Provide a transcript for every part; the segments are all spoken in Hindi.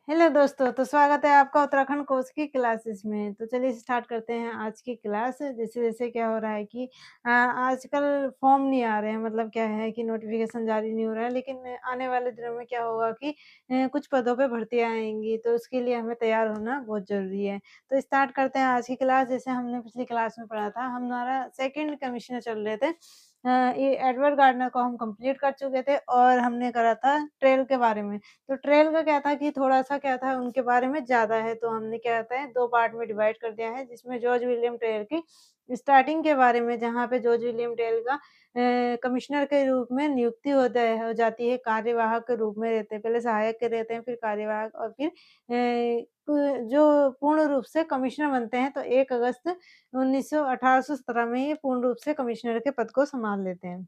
हेलो दोस्तों, तो स्वागत है आपका उत्तराखंड कोर्स की क्लासेस में। तो चलिए स्टार्ट करते हैं आज की क्लास। जैसे-जैसे क्या हो रहा है कि आजकल फॉर्म नहीं आ रहे हैं, मतलब क्या है कि नोटिफ़िकेशन जारी नहीं हो रहा है, लेकिन आने वाले दिनों में क्या होगा कि कुछ पदों पे भर्तियाँ आएँगी, तो उसके लिए हमें तैयार होना बहुत ज़रूरी है। तो स्टार्ट करते हैं आज की क्लास। जैसे हमने पिछली क्लास में पढ़ा था, हमारा सेकंड कमिश्नर चल रहे थे। ये एडवर्ड गार्डनर को हम कंप्लीट कर चुके थे और हमने करा था ट्रेल के बारे में। तो ट्रेल का क्या था कि थोड़ा-सा क्या था उनके बारे में ज़्यादा है, तो हमने क्या कहते हैं 2 पार्ट में डिवाइड कर दिया है, जिसमें जॉर्ज विलियम ट्रेल की स्टार्टिंग के बारे में, जहाँ पे जॉर्ज विलियम ट्रेल का कमिश्नर के रूप में नियुक्ति हो जाती है, कार्यवाहक के रूप में रहते हैं। पहले सहायक के रहते हैं, फिर कार्यवाहक और फिर जो पूर्ण रूप से कमिश्नर बनते हैं, तो 1 अगस्त 1817 में ये पूर्ण रूप से कमिश्नर के पद को संभाल लेते हैं।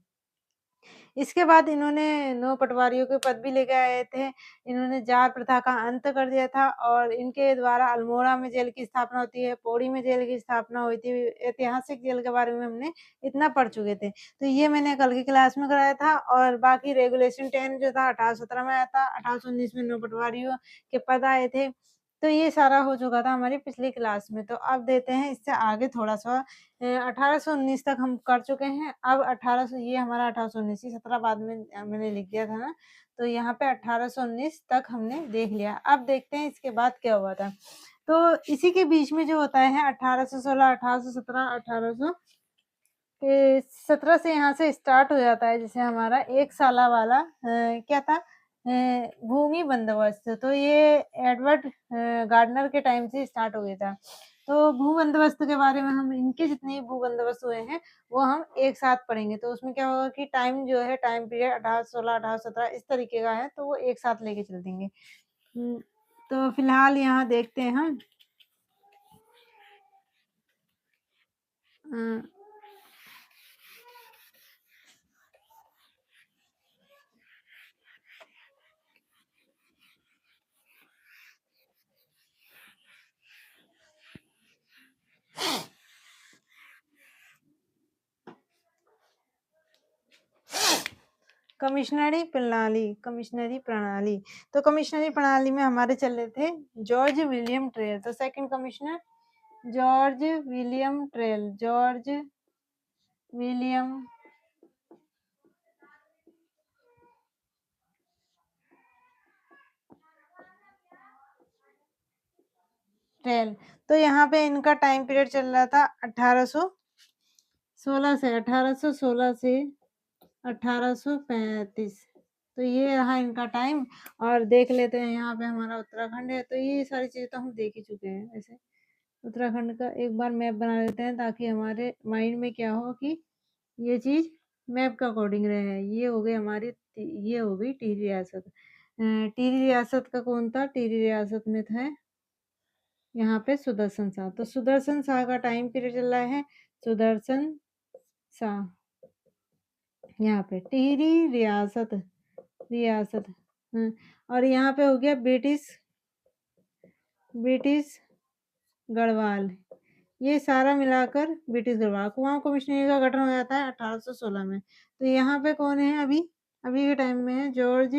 इसके बाद इन्होंने 9 पटवारियों के पद भी लेके आए थे। इन्होंने जाट प्रथा का अंत कर दिया था और इनके द्वारा अल्मोड़ा में जेल की स्थापना होती है, पौड़ी में जेल की स्थापना हुई थी। ऐतिहासिक जेल के बारे में हमने इतना पढ़ चुके थे। तो ये मैंने कल की क्लास में कराया था और बाकी रेगुलेशन 10 जो था 1817 में आया था, 1819 में 9 पटवारियों के पद आए थे। तो ये सारा हो चुका था हमारी पिछली क्लास में। तो अब देते हैं इससे आगे थोड़ा-सा 1819 तक हम कर चुके हैं। अब 1800 ये हमारा 1819 ही 17 बाद में मैंने लिख दिया था ना, तो यहाँ पे 1819 तक हमने देख लिया। अब देखते हैं इसके बाद क्या हुआ था। तो इसी के बीच में जो होता है 1816, 1817, 1800 17 से यहाँ से स्टार्ट हो जाता है जैसे हमारा 1 साला वाला क्या था भूमि बंदोबस्त। तो ये एडवर्ड गार्डनर के टाइम से स्टार्ट हो गया था। तो भू बंदोबस्त के बारे में हम इनके जितने भू बंदोबस्त हुए हैं, वो हम एक साथ पढ़ेंगे। तो उसमें क्या होगा कि टाइम जो है टाइम पीरियड 1816, 1817 इस तरीके का है, तो वो एक साथ लेके चल देंगे। तो फिलहाल यहाँ देखते हैं हम अ कमिश्नरी प्रणाली। तो कमिश्नरी प्रणाली में हमारे चल रहे थे जॉर्ज विलियम ट्रेल। तो second commissioner George William trail, George William trail. तो यहाँ पे इनका टाइम पीरियड चल रहा था 1816 से 1835। तो ये रहा इनका टाइम और देख लेते हैं यहाँ पे हमारा उत्तराखंड है, तो ये सारी चीज़ें तो हम देख ही चुके हैं वैसे। उत्तराखंड का एक बार मैप बना लेते हैं ताकि हमारे माइंड में क्या हो कि ये चीज़ मैप के अकॉर्डिंग रहे। ये हो गई हमारी ये हो गई टिहरी रियासत। टिहरी रियासत का कौन था? टिहरी रियासत में था यहाँ पे सुदर्शन शाह। तो सुदर्शन शाह का टाइम पीरियड चल रहा है सुदर्शन शाह। यहाँ पे टिहरी रियासत रियासत और यहाँ पे हो गया ब्रिटिश गढ़वाल। ये सारा मिलाकर ब्रिटिश गढ़वाल। कुमाऊं कमिश्नरी का गठन हो जाता है 1816 में। तो यहाँ पे कौन है अभी अभी के टाइम में है जॉर्ज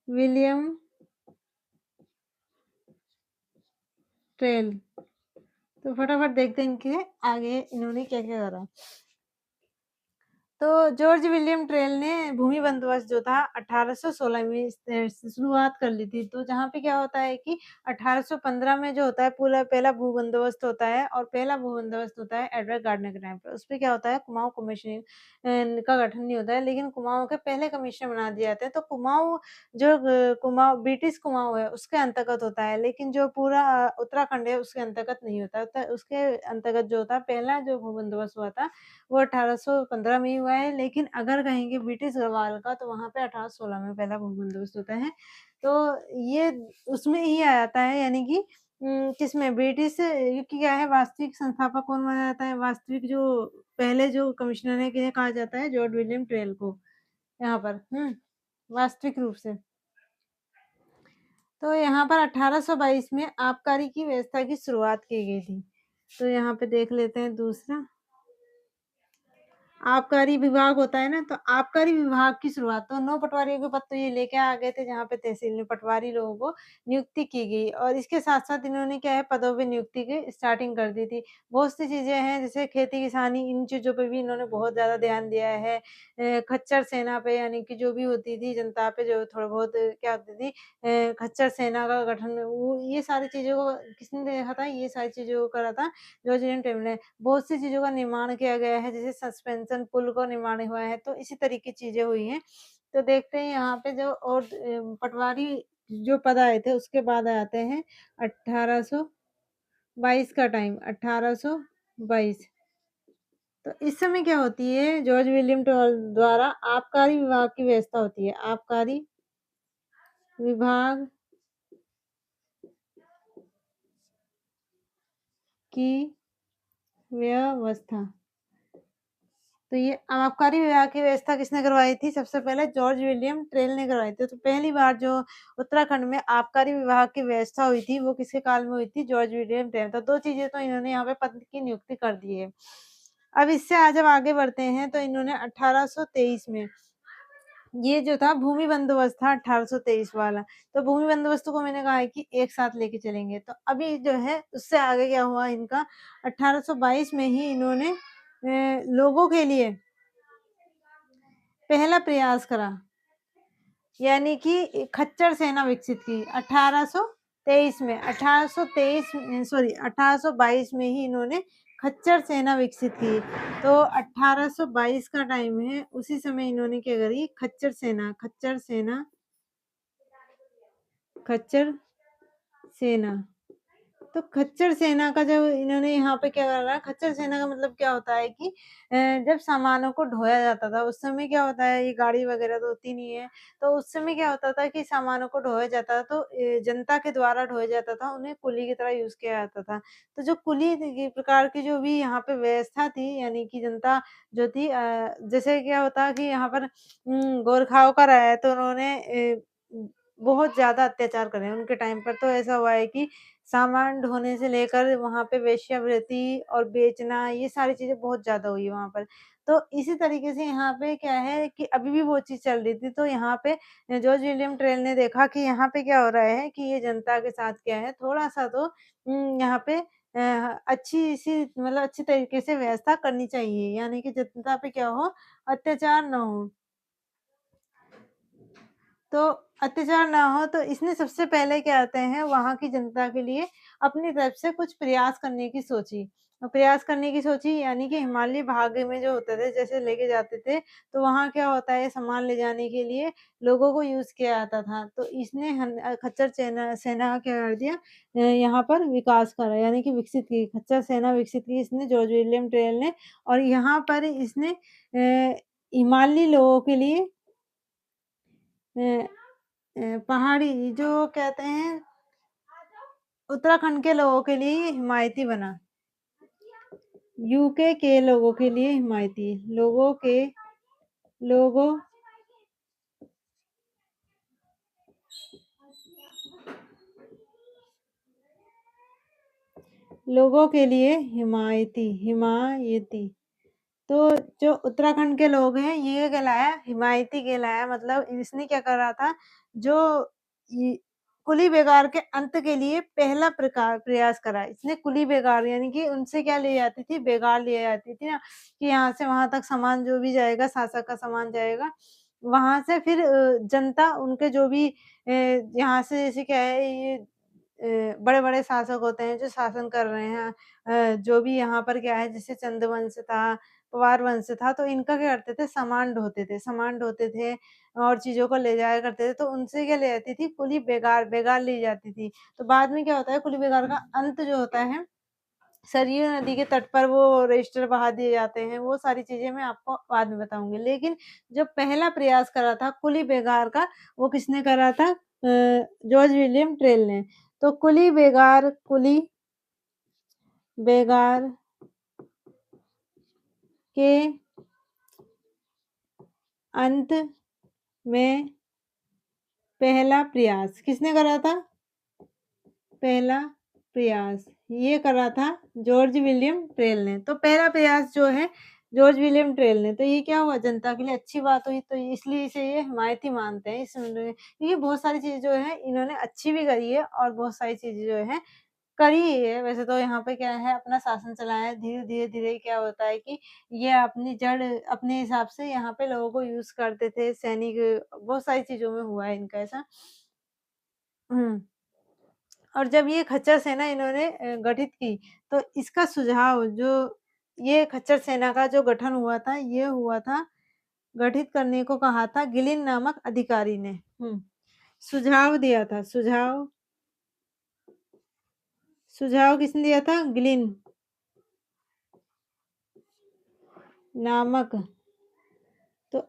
विलियम ट्रेल। तो फटाफट देखते हैं इनके आगे इन्होंने क्या-क्या करा। तो जॉर्ज विलियम ट्रेल ने भूमि बंदोबस्त जो था 1816 में शुरुआत कर ली थी। तो जहाँ पे क्या होता है कि 1815 में जो होता है पूरा पहला भू बंदोबस्त होता है और पहला भू बंदोबस्त होता है एडवर्ड गार्डनर के टाइम पे। उसपे क्या होता है कुमाऊँ कमीशन का गठन नहीं होता है, लेकिन कुमाऊँ के पहले कमिश्नर बना दिए जाते हैं। तो कुमाऊँ जो कुमाऊँ ब्रिटिश कुमाऊँ है उसके अंतर्गत होता है, लेकिन जो पूरा उत्तराखंड है उसके अंतर्गत नहीं होता। उसके अंतर्गत जो होता है पहला जो भू बंदोबस्त हुआ था वो 1815 में ही हुआ है, लेकिन अगर कहेंगे ब्रिटिश गढ़वाल का तो वहाँ पे 1816 में पहला भू बंदोबस्त होता है। तो ये उसमें ही आ जाता है, यानी कि किसमें ब्रिटिश क्योंकि क्या है वास्तविक संस्थापक कौन माना जाता है? वास्तविक जो पहले जो कमिश्नर है किन्हें कहा जाता है? जॉर्ज विलियम ट्रेल को यहाँ पर वास्तविक रूप से। तो यहाँ पर 1822 में आबकारी की व्यवस्था की शुरुआत की गई थी। तो यहाँ पे देख लेते हैं दूसरा आबकारी विभाग होता है ना, तो आबकारी विभाग की शुरुआत तो 9 पटवारियों के पद तो ये लेके आ गए थे, जहाँ पे तहसील में पटवारी लोगों को नियुक्ति की गई और इसके साथ-साथ इन्होंने क्या है पदों पे नियुक्ति की स्टार्टिंग कर दी थी। बहुत सी चीज़ें हैं जैसे खेती-किसानी इन चीज़ों पे भी इन्होंने बहुत ज़्यादा ध्यान दिया है। खच्चर सेना पे यानी कि जो भी होती थी जनता पे जो थोड़ा बहुत क्या होती थी खच्चर सेना का गठन वो ये सारी चीज़ों को किसने देखा था? ये सारी चीज़ों को करा था जॉर्ज विलियम टेबल ने। बहुत सी चीज़ों का निर्माण किया गया है, जैसे सस्पेंशन पुल का निर्माण हुआ है, तो इसी तरह की चीज़ें हुई हैं। तो देखते हैं यहाँ पे जो और पटवारी जो पद आए थे, उसके बाद आते हैं 1822 का टाइम, 1822। तो इस समय क्या होती है, जॉर्ज विलियम टोल द्वारा आबकारी विभाग की व्यवस्था होती है। आबकारी विभाग की व्यवस्था। तो ये आबकारी विभाग की व्यवस्था किसने करवाई थी? सबसे पहले जॉर्ज विलियम ट्रेल ने करवाई थी। तो पहली बार जो उत्तराखंड में आबकारी विभाग की व्यवस्था हुई थी, वो किसके काल में हुई थी? George William trail. तो 2 चीज़ें तो इन्होंने यहाँ पे पद की नियुक्ति कर दी है। अब इससे जब आगे बढ़ते हैं तो इन्होंने 1823 में ये जो था भूमि बंदोबस्त था 1823 वाला। तो भूमि बंदोबस्त को मैंने कहा है कि एक साथ लेके चलेंगे। तो अभी जो है उससे आगे क्या हुआ इनका 1822 में ही इन्होंने लोगों के लिए पहला प्रयास करा, यानी कि खच्चर सेना विकसित की 1823 में 1823 सॉरी 1822 में ही इन्होंने खच्चर सेना विकसित की। तो 1822 का टाइम है, उसी समय इन्होंने क्या करी खच्चर सेना। तो खच्चर सेना का जब इन्होंने यहाँ पे क्या करा, खच्चर सेना का मतलब क्या होता है कि जब सामानों को ढोया जाता था, उस समय क्या होता है, ये गाड़ी वगैरह तो होती नहीं है, तो उस समय क्या होता था कि सामानों को ढोया जाता था, तो जनता के द्वारा ढोया जाता था, उन्हें कुली की तरह यूज़ किया जाता था। तो जो कुली की प्रकार की जो भी यहाँ पे व्यवस्था थी, यानी कि जनता जो थी जैसे क्या होता कि यहाँ पर गोरखाओं का रहा है, तो उन्होंने बहुत ज़्यादा अत्याचार करे हैं उनके टाइम पर। तो ऐसा हुआ है कि सामान ढोने से लेकर वहाँ पे वेश्यावृत्ति और बेचना, ये सारी चीज़ें बहुत ज़्यादा हुई है वहाँ पर। तो इसी तरीके से यहाँ पे क्या है कि अभी भी वो चीज़ चल रही थी, तो यहाँ पे जॉर्ज विलियम ट्रेल ने देखा कि यहाँ पे क्या हो रहा है कि ये जनता के साथ क्या है, थोड़ा-सा तो यहाँ पे अच्छी-सी मतलब अच्छी तरीके से व्यवस्था करनी चाहिए, यानी कि जनता पे क्या हो, अत्याचार ना हो। तो अत्याचार ना हो तो इसने सबसे पहले क्या कहते हैं वहाँ की जनता के लिए अपनी तरफ से कुछ प्रयास करने की सोची। प्रयास करने की सोची यानी कि हिमालय भाग में जो होते थे जैसे लेके जाते थे, तो वहाँ क्या होता है सामान ले जाने के लिए लोगों को यूज़ किया जाता था। तो इसने खच्चर सेना सेना का क्या कर दिया यहाँ पर विकास करा यानी कि विकसित की खच्चर सेना विकसित की इसने जॉर्ज विलियम ट्रेल ने और यहाँ पर इसने हिमालयी लोगों के लिए अ पहाड़ी जो कहते हैं उत्तराखंड के लोगों के लिए ये हिमायती बना। यूके के लोगों के लिए हिमायती, लोगों लोगों के लिए हिमायती। तो जो उत्तराखंड के लोग हैं ये कहलाया हिमायती कहलाया मतलब इसने क्या करा था जो ये कुली बेगार के अंत के लिए पहला प्रयास करा। इसने कुली बेगार यानी कि उनसे क्या ले जाती थी बेगार ले जाती थी ना कि यहाँ से वहाँ तक सामान जो भी जाएगा शासक का सामान जाएगा। वहाँ से फिर जनता उनके जो भी यहाँ से जैसे क्या है ये बड़े-बड़े शासक होते हैं जो शासन कर रहे हैं जो भी यहाँ पर क्या है जैसे चंद्रवंश था, पवार वंश था, तो इनका क्या करते थे सामान ढोते थे और चीज़ों को ले जाया करते थे, तो उनसे क्या ले जाती थी कुली बेगार ली जाती थी। तो बाद में क्या होता है कुली बेगार का अंत जो होता है, सरयू नदी के तट पर वो रजिस्टर बहा दिए जाते हैं, वो सारी चीज़ें मैं आपको बाद में बताऊँगी। लेकिन जो पहला प्रयास करा था कुली बेगार का, वो किसने करा था जॉर्ज विलियम ट्रेल ने। तो कुली बेगार के अंत में पहला प्रयास किसने करा था? पहला प्रयास ये करा था जॉर्ज विलियम ट्रेल ने। तो पहला प्रयास जो है जॉर्ज विलियम ट्रेल ने। तो ये क्या हुआ, जनता के लिए अच्छी बात हुई, तो इसलिए इसे ये हिमायती मानते हैं। ये बहुत सारी चीज़ें जो है इन्होंने अच्छी भी करी है और बहुत सारी चीज़ें जो है करी ही है। वैसे तो यहाँ पे क्या है, अपना शासन चलाया है, धीरे-धीरे क्या होता है कि ये अपनी जड़ अपने हिसाब से यहाँ पे लोगों को यूज़ करते थे, सैनिक बहुत सारी चीज़ों में हुआ है इनका ऐसा। हुँ। और जब ये खच्चर सेना इन्होंने गठित की, तो इसका सुझाव जो ये खच्चर सेना का जो गठन हुआ था, ये हुआ था, गठित करने को कहा था गिलिन नामक अधिकारी ने। सुझाव दिया था, सुझाव किसने दिया था? गिलिन नामक, तो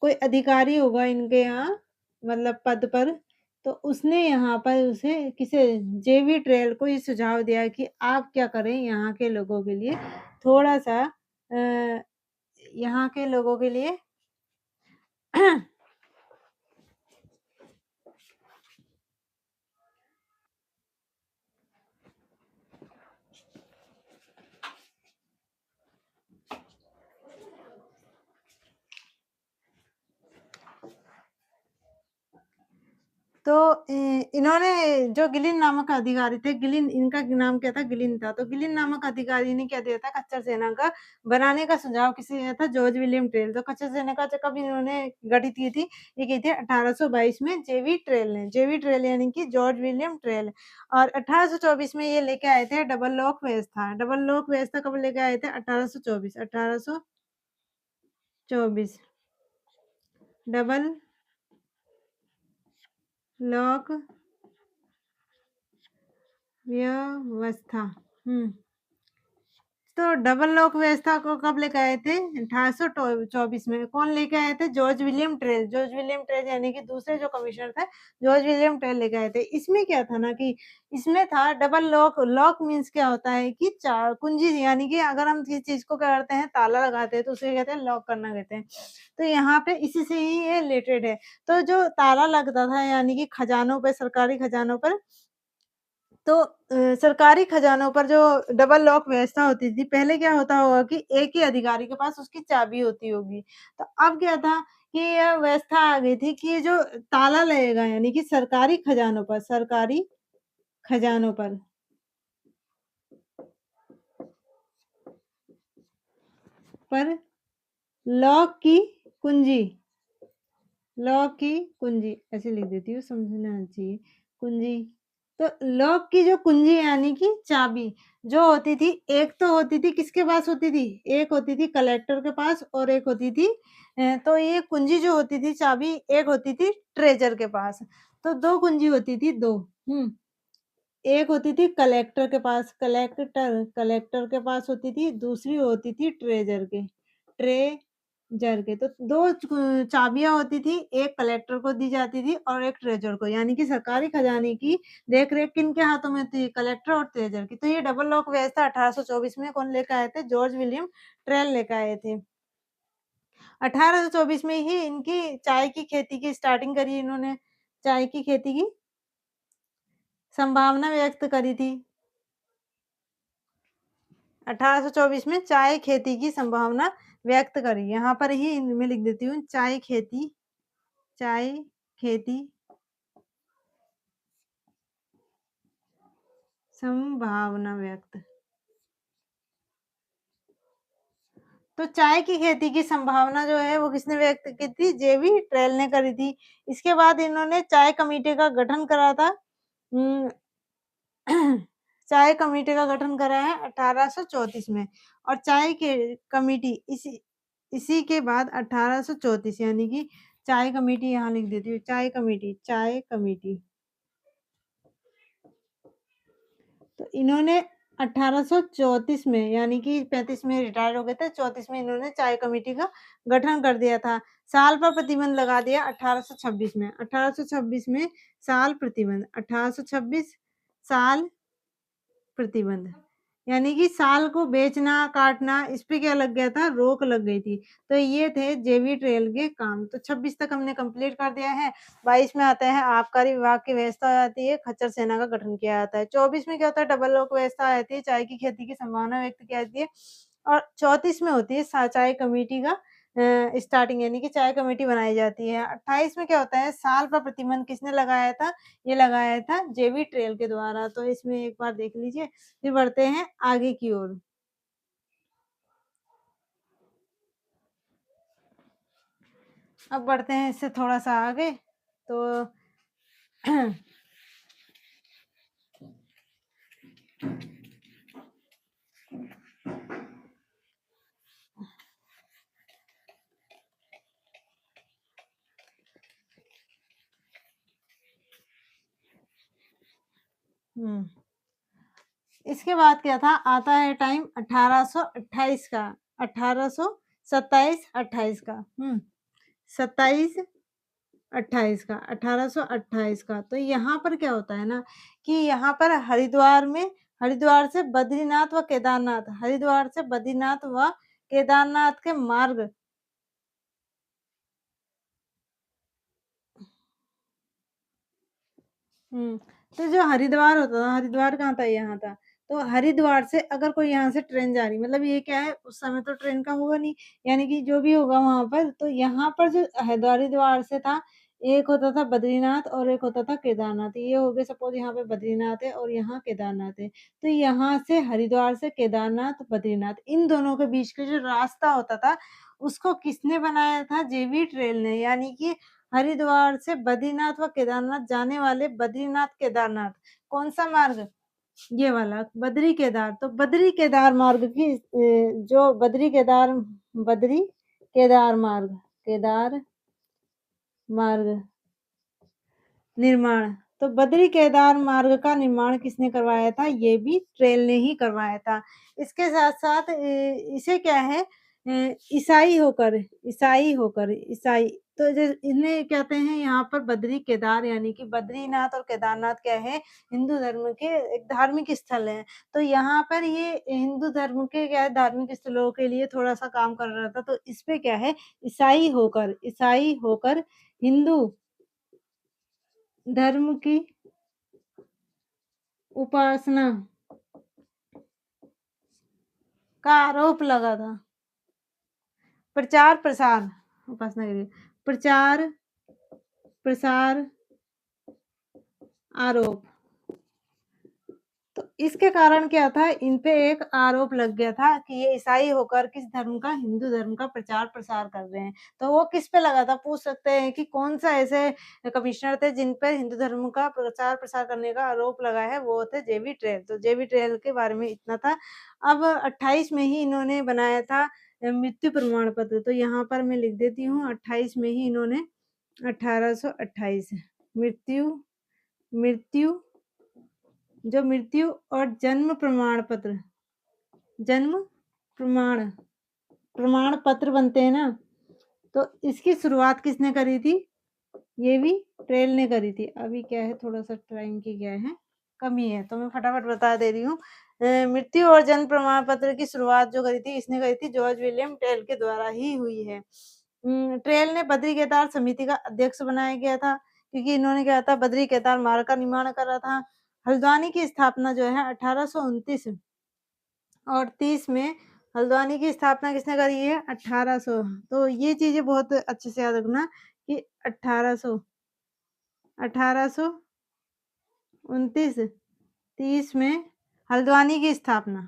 कोई अधिकारी होगा इनके यहाँ, मतलब पद पर, तो उसने यहाँ पर उसे किसे, जेवी ट्रेल को ये सुझाव दिया कि आप क्या करें यहाँ के लोगों के लिए थोड़ा-सा यहाँ के लोगों के लिए तो इन्होंने जो गिलिन नामक अधिकारी थे, गिलिन इनका नाम क्या था? गिलिन था। तो गिलिन नामक अधिकारी ने क्या दिया था? खच्चर सेना का बनाने का सुझाव किसे दिया था? George William trail. तो खच्चर सेना का कब इन्होंने गठित की थी? ये की थी 1822 में जेवी ट्रेल ने। जेवी ट्रेल यानी कि जॉर्ज विलियम ट्रेल। और 1824 में ये लेके आए थे डबल लॉक व्यवस्था। डबल लॉक व्यवस्था कब लेके आए थे? 1824, 1824 डबल लॉक व्यवस्था। हुँ। तो डबल लॉक व्यवस्था को कब लेके आए थे? 1824 में। कौन लेके आए थे? George William trail. George William trail यानी कि दूसरे जो कमिश्नर थे, जॉर्ज विलियम ट्रेल लेके आए थे। इसमें क्या था ना कि इसमें था डबल लॉक। लॉक मीन्स क्या होता है कि चार कुंजी, यानी कि अगर हम किसी चीज़ को क्या करते हैं, ताला लगाते हैं तो उसे कहते हैं लॉक करना कहते हैं। तो यहाँ पे इसी से ही ये रिलेटेड है। तो जो ताला लगता था यानी कि खजानों पे, सरकारी खजानों पर, तो सरकारी खज़ानों पर जो डबल लॉक व्यवस्था होती थी, पहले क्या होता होगा कि एक ही अधिकारी के पास उसकी चाबी होती होगी। तो अब क्या था कि यह व्यवस्था आ गई थी कि ये जो ताला लगेगा यानी कि सरकारी खज़ानों पर लॉक की कुंजी, लॉक की कुंजी ऐसे लिख देती हूँ, समझना चाहिए। कुंजी, तो लॉक की जो कुंजी यानी कि चाबी जो होती थी, एक तो होती थी किसके पास होती थी? एक होती थी कलेक्टर के पास और एक होती थी तो ये कुंजी जो होती थी चाबी, एक होती थी ट्रेजर के पास। तो 2 कुंजी होती थी 2। हुँ। एक होती थी कलेक्टर के पास, कलेक्टर के पास होती थी, दूसरी होती थी ट्रेजर के। तो 2 चाबियाँ होती थी, एक कलेक्टर को दी जाती थी और एक ट्रेजर को, यानी कि सरकारी खजाने की देख-रेख किनके हाथों में थी? कलेक्टर और ट्रेजर की। तो ये डबल लॉक व्यवस्था 1824 में कौन लेके आए थे? जॉर्ज विलियम ट्रेल लेके आए थे। 1824 में ही इनकी चाय की खेती की स्टार्टिंग करी इन्होंने, चाय की खेती की संभावना व्यक्त करी थी। 1824 में चाय खेती की संभावना व्यक्त करी। यहाँ पर ही मैं लिख देती हूँ, चाय खेती संभावना व्यक्त। तो चाय की खेती की संभावना जो है वो किसने व्यक्त की थी? जेवी ट्रेल ने करी थी। इसके बाद इन्होंने चाय कमेटी का गठन करा था। उम, चाय कमेटी का गठन करा है 1834 में और चाय के कमेटी इसी इसी के बाद 1834 यानी कि चाय कमेटी यहाँ लिख देती हूँ, चाय कमेटी। तो इन्होंने 1834 में यानी कि 35 में रिटायर हो गए थे, 34 में इन्होंने चाय कमेटी का गठन कर दिया था। साल पर प्रतिबंध लगा दिया 1826 में। 1826 में साल प्रतिबंध, 1826 साल प्रतिबंध, यानी कि साल को बेचना, काटना इस पे क्या लग गया था? रोक लग गई थी। तो ये थे जेवी ट्रेल के काम। तो 26 तक हमने कंप्लीट कर दिया है। 22 में आता है आबकारी विभाग की व्यवस्था आ जाती है, खच्चर सेना का गठन किया जाता है। 24 में क्या होता है? डबल लॉक व्यवस्था आ जाती है, चाय की खेती की संभावना व्यक्त की जाती है। और 34 में होती है चाय कमेटी का स्टार्टिंग, यानी कि चाय कमेटी बनाई जाती है। 28 में क्या होता है, साल पर प्रतिबंध किसने लगाया था? ये लगाया था जेवी ट्रेल के द्वारा। तो इसमें एक बार देख लीजिए। फिर बढ़ते हैं आगे की ओर। अब बढ़ते हैं इससे थोड़ा-सा आगे। तो हुँ। इसके बाद क्या था, आता है टाइम 1828 का, 1827-28 का, 27-28 का, 1828 का। तो यहाँ पर क्या होता है ना कि यहाँ पर हरिद्वार से बद्रीनाथ व केदारनाथ, हरिद्वार से बद्रीनाथ व केदारनाथ के मार्ग हुँ। तो जो हरिद्वार होता था, हरिद्वार कहाँ था? यहाँ था। तो हरिद्वार से अगर कोई यहाँ से ट्रेन जा रही मतलब ये क्या है, उस समय तो ट्रेन का होगा नहीं, यानी कि जो भी होगा वहाँ पर, तो यहाँ पर जो हरिद्वार से था, एक होता था बद्रीनाथ और एक होता था केदारनाथ। ये हो गए, सपोज़ यहाँ पे बद्रीनाथ है और यहाँ केदारनाथ है। तो यहाँ से हरिद्वार से केदारनाथ, बद्रीनाथ इन दोनों के बीच का जो रास्ता होता था, उसको किसने बनाया था? जेवी ट्रेल ने, यानी कि हरिद्वार से बद्रीनाथ व केदारनाथ जाने वाले बद्रीनाथ केदारनाथ कौन-सा मार्ग? ये वाला बद्री केदार। तो बद्री केदार मार्ग की जो बद्री केदार मार्ग निर्माण। तो बद्री केदार मार्ग का निर्माण किसने करवाया था? ये भी ट्रेल ने ही करवाया था। इसके साथ-साथ इसे क्या है ईसाई तो जो इन्हें कहते हैं यहाँ पर बद्री केदार, यानी कि बद्रीनाथ और केदारनाथ क्या है? हिंदू धर्म के एक धार्मिक स्थल हैं। तो यहाँ पर ये हिंदू धर्म के क्या है, धार्मिक स्थलों के लिए थोड़ा-सा काम कर रहा था। तो इसपे क्या है, ईसाई होकर हिंदू धर्म की उपासना का आरोप लगा था। प्रचार-प्रसार उपासना के लिए प्रचार-प्रसार आरोप। तो इसके कारण क्या था, इन पे एक आरोप लग गया था कि ये ईसाई होकर किस धर्म का, हिंदू धर्म का प्रचार-प्रसार कर रहे हैं। तो वो किस पे लगा था, पूछ सकते हैं कि कौन-सा ऐसे कमिश्नर थे जिन पर हिंदू धर्म का प्रचार-प्रसार करने का आरोप लगा है, वो थे जेवी ट्रेल। तो जेवी ट्रेल के बारे में इतना था। अब 28 में ही इन्होंने बनाया था मृत्यु प्रमाण पत्र। तो यहाँ पर मैं लिख देती हूँ 28 में ही इन्होंने 1828 मृत्यु मृत्यु जो मृत्यु और जन्म प्रमाण पत्र जन्म प्रमाण प्रमाण पत्र बनते हैं ना, तो इसकी शुरुआत किसने करी थी? ये भी ट्रेल ने करी थी। अभी क्या है, थोड़ा-सा टाइम की क्या है, कमी है, तो मैं फटाफट बता दे रही हूँ। मृत्यु और जन्म प्रमाण पत्र की शुरुआत जो करी थी, इसने करी थी जॉर्ज विलियम ट्रेल के द्वारा ही हुई है। ट्रेल ने बद्री केदार समिति का अध्यक्ष बनाया गया था, क्योंकि इन्होंने क्या था, बद्री केदार मार्ग का निर्माण करा था। हल्द्वानी की स्थापना जो है 1829 और 30 में हल्द्वानी की स्थापना किसने करी है? 1800। तो ये चीज़ें बहुत अच्छे से याद रखना कि 1800 1829 30 में हल्द्वानी की स्थापना।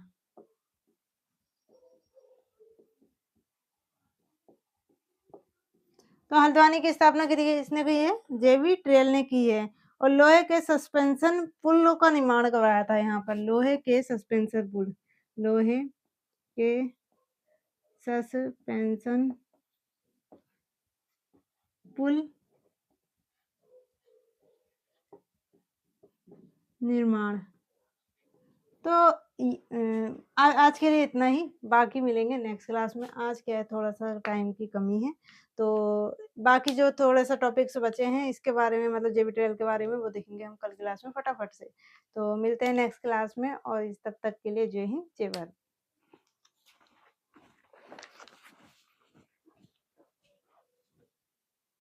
तो हल्द्वानी की स्थापना किसने की है? जेवी ट्रेल ने की है। और लोहे के सस्पेंशन पुलों का निर्माण करवाया था यहाँ पर। लोहे के सस्पेंशन पुल निर्माण। तो आज के लिए इतना ही, बाकी मिलेंगे नेक्स्ट क्लास में। आज क्या है, थोड़ा-सा टाइम की कमी है, तो बाकी जो थोड़े-से टॉपिक्स बचे हैं इसके बारे में, मतलब जेबीटेल के बारे में, वो देखेंगे हम कल क्लास में फटाफट से। तो मिलते हैं नेक्स्ट क्लास में, और इस तब तक के लिए जय हिंद, जय भारत।